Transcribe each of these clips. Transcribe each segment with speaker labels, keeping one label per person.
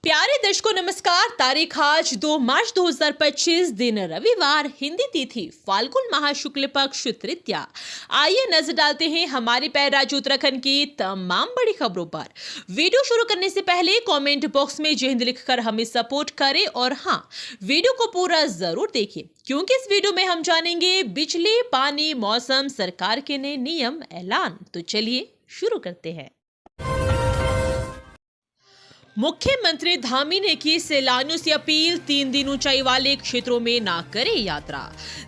Speaker 1: प्यारे दर्शकों नमस्कार। तारीख आज 2 मार्च 2025 दिन रविवार, हिंदी तिथि फाल्गुन माह शुक्ल पक्ष तृतीया। आइए नजर डालते हैं हमारे पैर राज्य उत्तराखंड की तमाम बड़ी खबरों पर। वीडियो शुरू करने से पहले कमेंट बॉक्स में जय हिंद लिखकर हमें सपोर्ट करें और हाँ, वीडियो को पूरा जरूर देखें क्योंकि इस वीडियो में हम जानेंगे बिजली, पानी, मौसम, सरकार के नए नियम, ऐलान। तो चलिए शुरू करते हैं। मुख्यमंत्री धामी ने की सैलानियों से अपील, 3 दिन ऊंचाई वाले क्षेत्रों में ना करें यात्रा।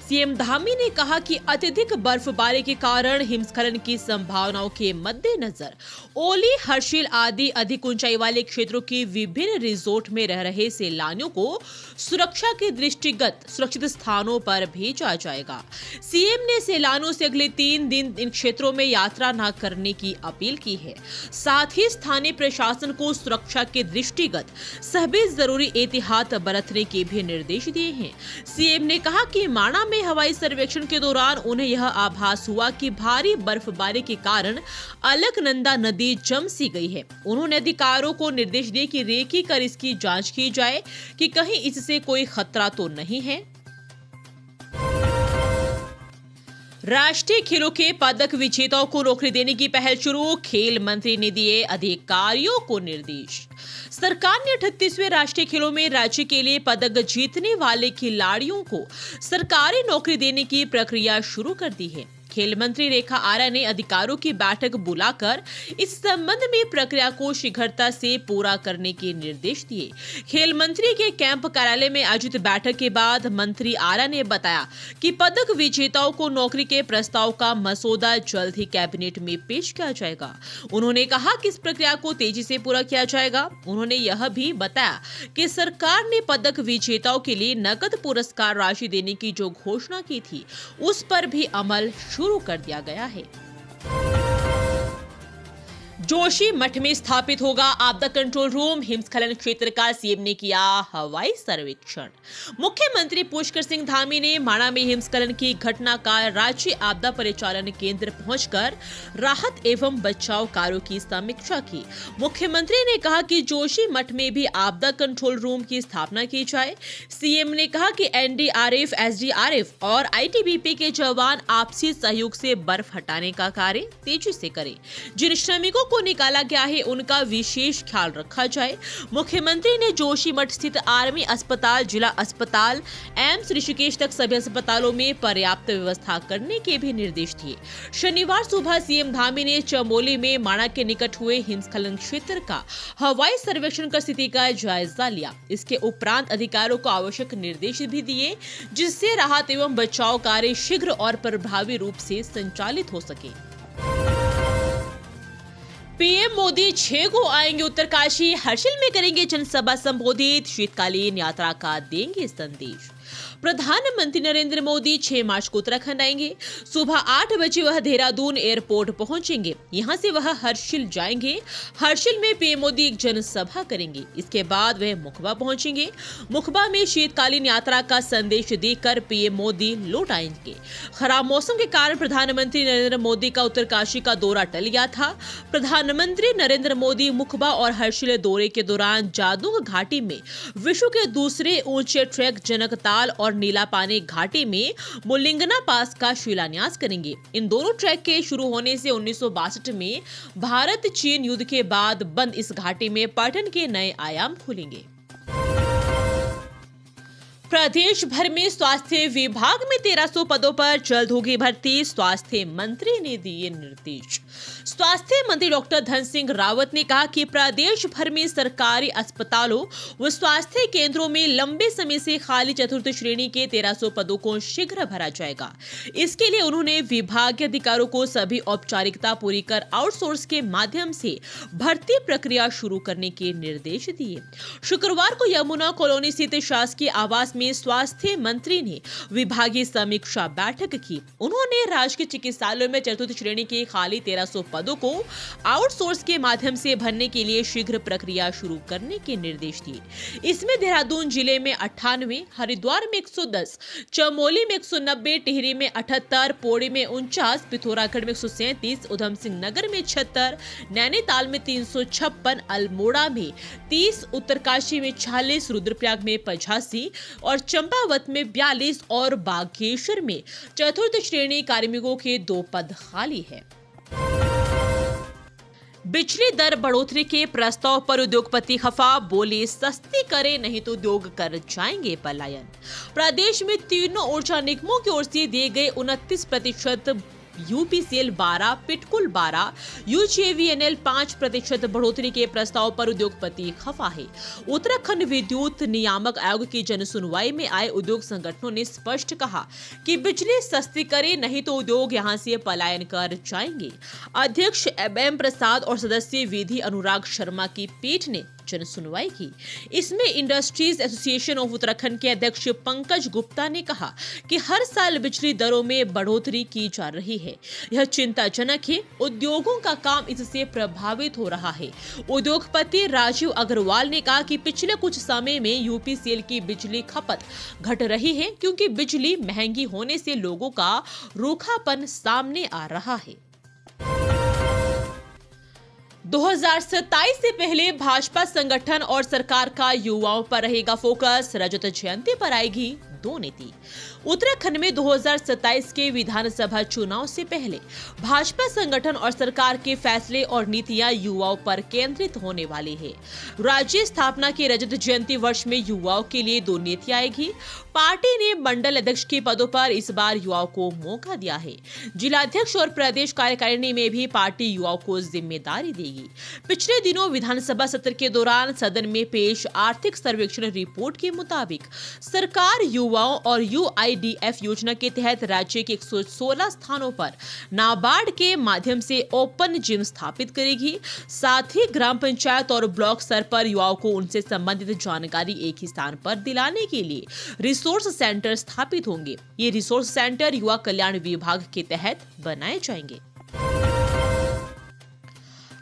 Speaker 1: सीएम धामी ने कहा कि अत्यधिक बर्फबारी के कारण हिमस्खलन की संभावनाओं के मद्देनजर ओली, हर्षिल आदि अधिक ऊंचाई वाले क्षेत्रों के विभिन्न रिजोर्ट में रह रहे सैलानियों को सुरक्षा के दृष्टिगत सुरक्षित स्थानों पर भेजा जाएगा। सीएम ने सैलानियों से अगले 3 दिन इन क्षेत्रों में यात्रा न करने की अपील की है। साथ ही स्थानीय प्रशासन को सुरक्षा के दृष्टिगत सभी जरूरी एहतियात बरतने के भी निर्देश दिए हैं। सीएम ने कहा कि माणा में हवाई सर्वेक्षण के दौरान उन्हें यह आभास हुआ कि भारी बर्फबारी के कारण अलकनंदा नदी जम सी गई है। उन्होंने अधिकारियों को निर्देश दिए कि रेकी कर इसकी जांच की जाए कि कहीं इससे कोई खतरा तो नहीं है। राष्ट्रीय खेलों के पदक विजेताओं को नौकरी देने की पहल शुरू, खेल मंत्री ने दिए अधिकारियों को निर्देश। सरकार ने 38वें राष्ट्रीय खेलों में राज्य के लिए पदक जीतने वाले खिलाड़ियों को सरकारी नौकरी देने की प्रक्रिया शुरू कर दी है। खेल मंत्री रेखा आर्या ने अधिकारियों की बैठक बुलाकर इस संबंध में प्रक्रिया को शीघ्रता से पूरा करने के निर्देश दिए। खेल मंत्री के कैंप कार्यालय में आयोजित बैठक के बाद मंत्री आर्या ने बताया कि पदक विजेताओं को नौकरी के प्रस्ताव का मसौदा जल्द ही कैबिनेट में पेश किया जाएगा। उन्होंने कहा कि इस प्रक्रिया को तेजी से पूरा किया जाएगा। उन्होंने यह भी बताया कि सरकार ने पदक विजेताओं के लिए नकद पुरस्कार राशि देने की जो घोषणा की थी, उस पर भी अमल शुरू कर दिया गया है। जोशी मठ में स्थापित होगा आपदा कंट्रोल रूम, हिमस्खलन क्षेत्र का सीएम ने किया हवाई सर्वेक्षण। मुख्यमंत्री पुष्कर सिंह धामी ने माणा में हिमस्खलन की घटना का राज्य आपदा परिचालन केंद्र पहुंचकर राहत एवं बचाव कार्यों की समीक्षा की। मुख्यमंत्री ने कहा कि जोशी मठ में भी आपदा कंट्रोल रूम की स्थापना की जाए। सीएम ने कहा कि एनडीआरएफ, एसडीआरएफ और आईटीबीपी के जवान आपसी सहयोग से बर्फ हटाने का कार्य तेजी से करें। जिन श्रमिकों को निकाला गया है उनका विशेष ख्याल रखा जाए। मुख्यमंत्री ने जोशीमठ स्थित आर्मी अस्पताल, जिला अस्पताल, एम्स ऋषिकेश तक सभी अस्पतालों में पर्याप्त व्यवस्था करने के भी निर्देश दिए। शनिवार सुबह सीएम धामी ने चमोली में माणा के निकट हुए हिमस्खलन क्षेत्र का हवाई सर्वेक्षण कर स्थिति का जायजा लिया। इसके उपरांत अधिकारियों को आवश्यक निर्देश भी दिए जिससे राहत एवं बचाव कार्य शीघ्र और प्रभावी रूप से संचालित हो सके। पीएम मोदी 6 को आएंगे उत्तरकाशी, हर्षिल में करेंगे जनसभा संबोधित, शीतकालीन यात्रा का देंगे संदेश। प्रधानमंत्री नरेंद्र मोदी 6 मार्च को उत्तराखंड आएंगे। सुबह 8 बजे वह देहरादून एयरपोर्ट पहुंचेंगे। यहां से वह हर्षिल जाएंगे। हर्षिल में पीएम मोदी एक जनसभा करेंगे। इसके बाद वह मुखबा पहुंचेंगे। मुखबा में शीतकालीन यात्रा का संदेश देकर पीएम मोदी लौट आएंगे। खराब मौसम के कारण प्रधानमंत्री नरेंद्र मोदी का उत्तरकाशी का दौरा टल गया था। प्रधानमंत्री नरेंद्र मोदी मुखबा और हर्षिल दौरे के दौरान जादूंग घाटी में विश्व के दूसरे ऊंचे ट्रैक जनकताल और नीला पानी घाटी में मुलिंगना पास का शिलान्यास करेंगे। इन दोनों ट्रैक के शुरू होने से 1962 में भारत चीन युद्ध के बाद बंद इस घाटी में पर्यटन के नए आयाम खुलेंगे। प्रदेश भर में स्वास्थ्य विभाग में 1300 पदों पर जल्द होगी भर्ती, स्वास्थ्य मंत्री ने दिए निर्देश। स्वास्थ्य मंत्री डॉक्टर धन सिंह रावत ने कहा कि प्रदेश भर में सरकारी अस्पतालों व स्वास्थ्य केंद्रों में लंबे समय से खाली चतुर्थ श्रेणी के 1300 पदों को शीघ्र भरा जाएगा। इसके लिए उन्होंने विभाग के अधिकारियों को सभी औपचारिकता पूरी कर आउटसोर्स के माध्यम से भर्ती प्रक्रिया शुरू करने के निर्देश दिए। शुक्रवार को यमुना कॉलोनी स्थित शासकीय आवास में स्वास्थ्य मंत्री ने विभागीय समीक्षा बैठक की। उन्होंने राज्य के चिकित्सालयों में चतुर्थ श्रेणी के खाली 1300 पदों को आउटसोर्स के माध्यम से भरने के लिए शीघ्र प्रक्रिया शुरू करने के निर्देश दिए। इसमें देहरादून जिले में 98, हरिद्वार में 110, चमोली में 190, टिहरी में 78, पौड़ी में 49, पिथौरागढ़ में 137, उधम सिंह नगर में 76, नैनीताल में 356, अल्मोड़ा में 30, उत्तरकाशी में 40, रुद्रप्रयाग में 85 और चंपावत में 42 और बागेश्वर में चतुर्थ श्रेणी कार्मिकों के 2 पद खाली है। बिजली दर बढ़ोतरी के प्रस्ताव पर उद्योगपति खफा, बोले सस्ती करे नहीं तो उद्योग कर जाएंगे पलायन। प्रदेश में तीनों ऊर्जा निगमों की ओर से दिए गए 29% यूपीसीएल 12, पिटकुल 12, यूजेवीएनएल 5% बढ़ोतरी के प्रस्ताव पर उद्योगपति खफा है। उत्तराखंड विद्युत नियामक आयोग की जनसुनवाई में आए उद्योग संगठनों ने स्पष्ट कहा कि बिजली सस्ती करे नहीं तो उद्योग यहां से पलायन कर जाएंगे। अध्यक्ष एम प्रसाद और सदस्य विधि अनुराग शर्मा की पीठ ने जनसुनवाई की। इसमें इंडस्ट्रीज एसोसिएशन ऑफ उत्तराखंड के अध्यक्ष पंकज गुप्ता ने कहा कि हर साल बिजली दरों में बढ़ोतरी की जा रही है। यह चिंताजनक है। उद्योगों का काम इससे प्रभावित हो रहा है। उद्योगपति राजीव अग्रवाल ने कहा कि पिछले कुछ समय में यूपीसीएल की बिजली खपत घट रही है क्योंकि बिजली महंगी होने से लोगों का रूखापन सामने आ रहा है। 2027 से पहले भाजपा संगठन और सरकार का युवाओं पर रहेगा फोकस, रजत जयंती पर आएगी 2 नीति। उत्तराखंड में 2027 के विधानसभा चुनाव से पहले भाजपा संगठन और सरकार के फैसले और नीतियां युवाओं पर केंद्रित होने वाली है। राज्य स्थापना के रजत जयंती वर्ष में युवाओं के लिए 2 नीतियां आएगी। पार्टी ने मंडल अध्यक्ष के पदों पर इस बार युवाओं को मौका दिया है। जिलाध्यक्ष और प्रदेश कार्यकारिणी में भी पार्टी युवाओं को जिम्मेदारी देगी। पिछले दिनों विधानसभा सत्र के दौरान सदन में पेश आर्थिक सर्वेक्षण रिपोर्ट के मुताबिक सरकार युवाओं और यूआईडीएफ योजना के तहत राज्य के 116 स्थानों पर नाबार्ड के माध्यम से ओपन जिम स्थापित करेगी। साथ ही ग्राम पंचायत और ब्लॉक स्तर पर युवाओं को उनसे संबंधित जानकारी एक ही स्थान पर दिलाने के लिए रिसोर्स सेंटर स्थापित होंगे। ये रिसोर्स सेंटर युवा कल्याण विभाग के तहत बनाए जाएंगे।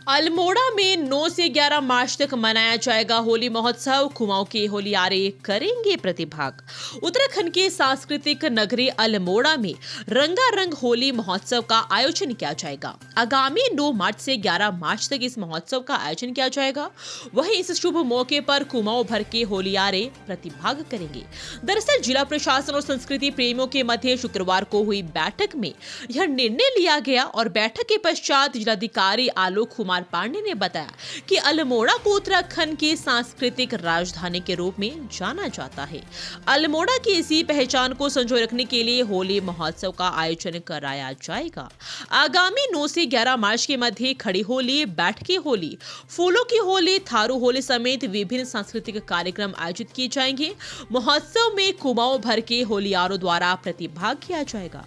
Speaker 1: अल्मोड़ा में 9 से 11 मार्च तक मनाया जाएगा होली महोत्सव। कुमाऊं के होलियारे करेंगे प्रतिभाग। उत्तराखंड के सांस्कृतिक नगरी अल्मोड़ा में रंगारंग होली महोत्सव का आयोजन किया जाएगा। आगामी 9 मार्च से 11 मार्च तक इस महोत्सव का आयोजन किया जाएगा। वहीं इस शुभ मौके पर कुमाऊं भर के होलियारे प्रतिभाग करेंगे। दरअसल जिला प्रशासन और संस्कृति प्रेमियों के मध्य शुक्रवार को हुई बैठक में यह निर्णय लिया गया और बैठक के पश्चात जिलाधिकारी आलोक कुमार पांडे ने बताया कि अल्मोड़ा को उत्तराखंड की सांस्कृतिक राजधानी के रूप में जाना जाता है। अल्मोड़ा की इसी पहचान को संजोए रखने के लिए होली महोत्सव का आयोजन कराया जाएगा। आगामी 9 से 11 मार्च के मध्य खड़ी होली, बैठकी होली, फूलों की होली, थारू होली समेत विभिन्न सांस्कृतिक कार्यक्रम आयोजित किए जाएंगे। महोत्सव में कुमाऊं भर के होलियारों द्वारा प्रतिभाग किया जाएगा।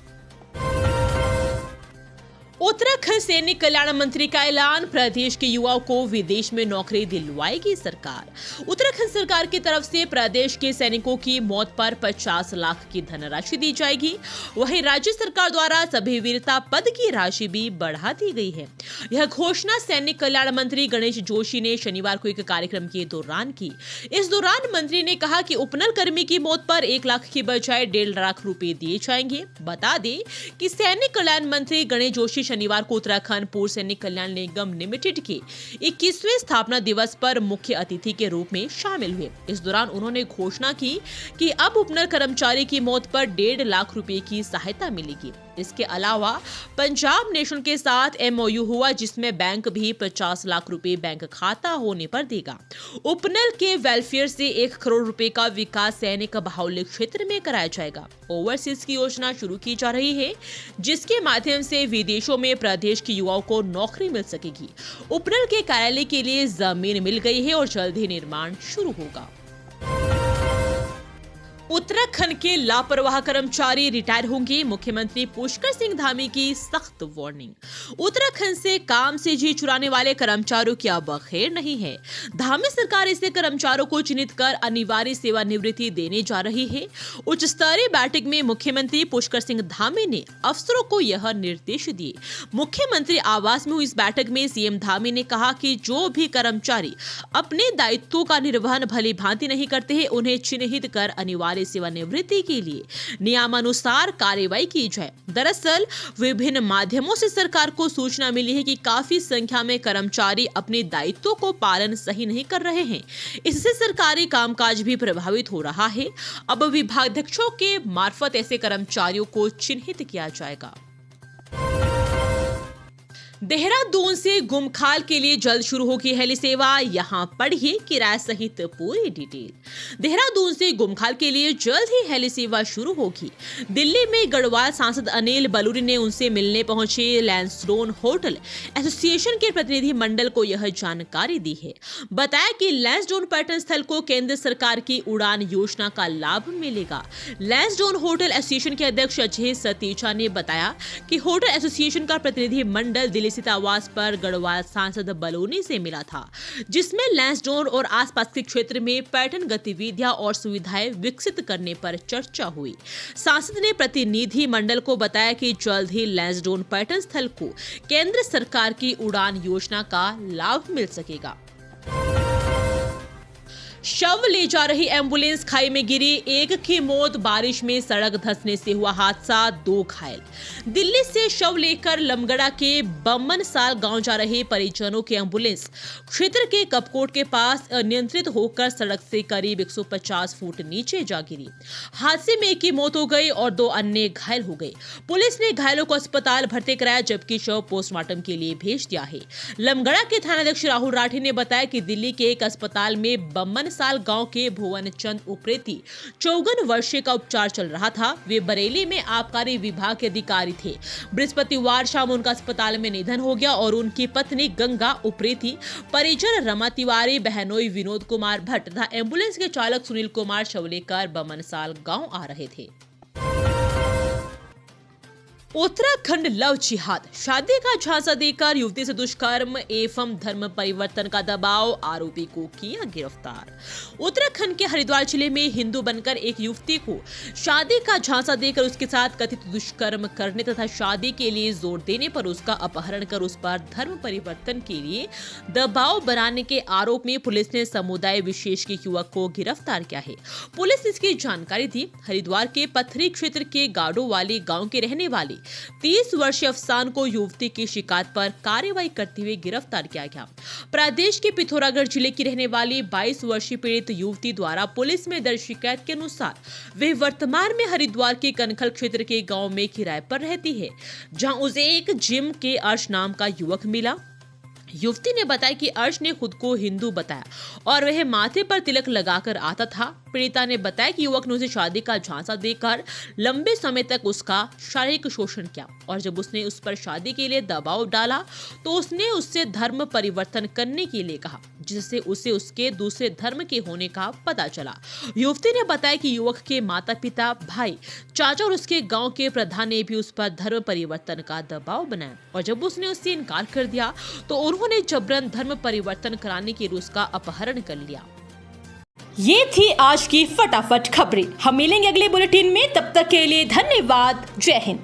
Speaker 1: उत्तराखंड सैनिक कल्याण मंत्री का ऐलान, प्रदेश के युवाओं को विदेश में नौकरी दिलवाएगी सरकार। उत्तराखंड सरकार की तरफ से प्रदेश के सैनिकों की मौत पर 50 लाख की धनराशि दी जाएगी। वहीं राज्य सरकार द्वारा सभी वीरता पद की राशि भी बढ़ा दी गई है। यह घोषणा सैनिक कल्याण मंत्री गणेश जोशी ने शनिवार को एक कार्यक्रम के दौरान की। इस दौरान मंत्री ने कहा कि उपनल कर्मी की मौत पर 1 लाख की बजाय 1.5 लाख रुपए दिए जाएंगे। बता दें कि सैनिक कल्याण मंत्री गणेश जोशी शनिवार को उत्तराखंड पूर्व सैनिक कल्याण निगम लिमिटेड के 21वें स्थापना दिवस पर मुख्य अतिथि के रूप में शामिल हुए। इस दौरान उन्होंने घोषणा की कि अब उपनल कर्मचारी की मौत पर 1.5 लाख रुपए की सहायता मिलेगी। इसके अलावा पंजाब नेशनल के साथ एमओयू हुआ जिसमें बैंक भी 50 लाख रुपए बैंक खाता होने पर देगा। उपनल के वेलफेयर से 1 करोड़ रुपए का विकास सैनिक बाहुल्य क्षेत्र में कराया जाएगा। ओवरसीज की योजना शुरू की जा रही है जिसके माध्यम से विदेशों में प्रदेश के युवाओं को नौकरी मिल सकेगी। उपनल के कार्यालय के लिए जमीन मिल गई है और जल्द ही निर्माण शुरू होगा। उत्तराखंड के लापरवाह कर्मचारी रिटायर होंगे, मुख्यमंत्री पुष्कर सिंह धामी की सख्त वार्निंग। उत्तराखंड से काम से जी चुराने वाले कर्मचारियों की अब खैर नहीं है। धामी सरकार ऐसे कर्मचारियों को चिन्हित कर अनिवार्य सेवानिवृत्ति देने जा रही है। उच्च स्तरीय बैठक में मुख्यमंत्री पुष्कर सिंह धामी ने अफसरों को यह निर्देश दिए। मुख्यमंत्री आवास में हुई इस बैठक में सीएम धामी ने कहा कि जो भी कर्मचारी अपने दायित्वों का निर्वहन भली भांति नहीं करते हैं, उन्हें चिन्हित कर अनिवार्य सेवानिवृत्ति के लिए नियमानुसार कार्रवाई की जाए। दरअसल विभिन्न माध्यमों से सरकार को सूचना मिली है कि काफी संख्या में कर्मचारी अपने दायित्वों को पालन सही नहीं कर रहे हैं। इससे सरकारी कामकाज भी प्रभावित हो रहा है। अब विभागाध्यक्षों के मार्फत ऐसे कर्मचारियों को चिन्हित किया जाएगा। देहरादून से गुमखाल के लिए जल्द शुरू होगी हेली सेवा। यहाँ पढ़िए किराए सहित पूरी डिटेल। देहरादून से गुमखाल के लिए जल्द ही हेली सेवा शुरू होगी। दिल्ली में गढ़वाल सांसद अनिल बलूनी ने उनसे मिलने पहुंचे लैंसडोन होटल एसोसिएशन के प्रतिनिधि मंडल को यह जानकारी दी है। बताया कि लैंसडोन पर्यटन स्थल को केंद्र सरकार की उड़ान योजना का लाभ मिलेगा। लैंसडोन होटल एसोसिएशन के अध्यक्ष अजय सतीजा ने बताया कि होटल एसोसिएशन का प्रतिनिधि मंडल दिल्ली स्थित आवास पर गढ़वाल सांसद बलूनी से मिला था, जिसमें लैंसडोन और आसपास के क्षेत्र में पर्यटन गतिविधियां और सुविधाएं विकसित करने पर चर्चा हुई। सांसद ने प्रतिनिधि मंडल को बताया कि जल्द ही लैंसडोन पर्यटन स्थल को केंद्र सरकार की उड़ान योजना का लाभ मिल सकेगा। शव ले जा रही एम्बुलेंस खाई में गिरी, एक की मौत, बारिश में सड़क धंसने से हुआ हादसा, 2 घायल। दिल्ली से शव लेकर लमगड़ा के बम्मन साल गांव जा रहे परिजनों की एम्बुलेंस क्षेत्र के कपकोट के पास अनियंत्रित होकर सड़क से करीब 150 फुट नीचे जा गिरी। हादसे में एक की मौत हो गई और 2 अन्य घायल हो गए। पुलिस ने घायलों को अस्पताल भर्ती कराया, जबकि शव पोस्टमार्टम के लिए भेज दिया है। लमगड़ा के थानाध्यक्ष राहुल राठी ने बताया कि दिल्ली के एक अस्पताल में बम्मन साल गांव के भुवन चंद उप्रेती 54 वर्षीय का उपचार चल रहा था। वे बरेली में आबकारी विभाग के अधिकारी थे। बृहस्पतिवार शाम उनका अस्पताल में निधन हो गया और उनकी पत्नी गंगा उप्रेती, परिजन रमा तिवारी, बहनोई विनोद कुमार भट्ट तथा एम्बुलेंस के चालक सुनील कुमार शव लेकर बमनसाल गांव आ रहे थे। उत्तराखंड लव जिहाद, शादी का झांसा देकर युवती से दुष्कर्म एवं धर्म परिवर्तन का दबाव, आरोपी को किया गिरफ्तार। उत्तराखंड के हरिद्वार जिले में हिंदू बनकर एक युवती को शादी का झांसा देकर उसके साथ कथित दुष्कर्म करने तथा शादी के लिए जोर देने पर उसका अपहरण कर उस पर धर्म परिवर्तन के लिए दबाव बनाने के आरोप में पुलिस ने समुदाय विशेष के युवक को गिरफ्तार किया है। पुलिस ने इसकी जानकारी दी। हरिद्वार के पथरी क्षेत्र के गाड़ो वाली गाँव के रहने वाली 30 वर्षीय अफसान को युवती की शिकायत पर कार्रवाई करते हुए गिरफ्तार किया गया। प्रदेश के पिथौरागढ़ जिले की रहने वाली 22 वर्षीय पीड़ित युवती द्वारा पुलिस में दर्ज शिकायत के अनुसार वे वर्तमान में हरिद्वार के कनखल क्षेत्र के गांव में किराए पर रहती है, जहां उसे एक जिम के अर्श नाम का युवक मिला। युवती ने बताया कि अर्श ने खुद को हिंदू बताया और वह माथे पर तिलक लगाकर आता था। पीड़िता ने बताया कि युवक ने उसे शादी का झांसा देकर लंबे समय तक उसका शारीरिक शोषण किया और जब उसने उस पर शादी के लिए दबाव डाला तो उसने उससे धर्म परिवर्तन करने के लिए कहा, जिससे उसे उसके दूसरे धर्म के होने का पता चला। युवती ने बताया कि युवक के माता पिता, भाई, चाचा और उसके गांव के प्रधान ने भी उस पर धर्म परिवर्तन का दबाव बनाया और जब उसने उससे इनकार कर दिया तो उन्होंने जबरन धर्म परिवर्तन कराने के लिए उसका अपहरण कर लिया।
Speaker 2: ये थी आज की फटाफट खबरें। हम मिलेंगे अगले बुलेटिन में, तब तक के लिए धन्यवाद। जय हिंद।